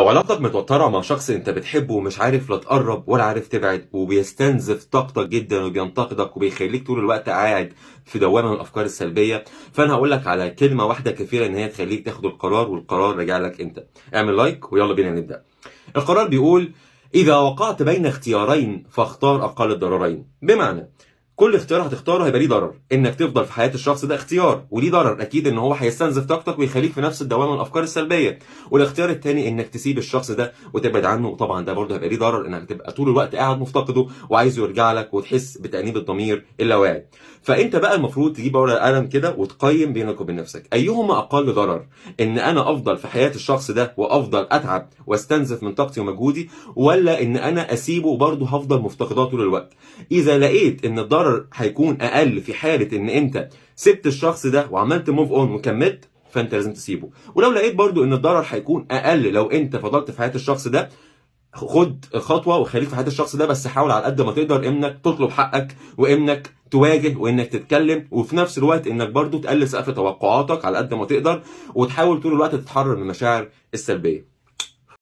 لو علاقتك متوترة مع شخص انت بتحبه ومش عارف لا تقرب ولا عارف تبعد، وبيستنزف طاقتك جدا وبينتقدك وبيخليك طول الوقت قاعد في دوامة من الافكار السلبية، فانا هقول لك على كلمة واحدة كفيلة ان هي تخليك تاخد القرار، والقرار راجع لك انت. اعمل لايك ويلا بينا نبدأ. القرار بيقول: إذا وقعت بين اختيارين فاختار أقل الضررين. بمعنى كل اختيار هتختاره هيبقى ليه ضرر، انك تفضل في حياه الشخص ده اختيار وليه ضرر اكيد، ان هو هيستنزف طاقتك ويخليك في نفس الدوامه من الافكار السلبيه. والاختيار الثاني انك تسيب الشخص ده وتبعد عنه، وطبعا ده برضه هيبقى ليه ضرر، انك تبقى طول الوقت قاعد مفتقده وعايزه يرجع لك وتحس بتانيب الضمير اللاواعي. فانت بقى المفروض تجيب ورقه قلم كده وتقيم بينك وبين نفسك ايهما اقل ضرر، ان انا افضل في حياه الشخص ده وافضل اتعب واستنزف من طاقتي ومجهودي، ولا ان انا اسيبه وبرضه هفضل مفتقداه طول الوقت. اذا لقيت ان الضرر هيكون اقل في حاله ان انت سبت الشخص ده وعملت موف اون وكملت، فانت لازم تسيبه. ولو لقيت برضو ان الضرر هيكون اقل لو انت فضلت في حياه الشخص ده، خد خطوه وخليك في حياه الشخص ده، بس حاول على قد ما تقدر انك تطلب حقك وانك تواجه وانك تتكلم، وفي نفس الوقت انك برضو تقلل سقف توقعاتك على قد ما تقدر، وتحاول طول الوقت تتحرر من المشاعر السلبيه.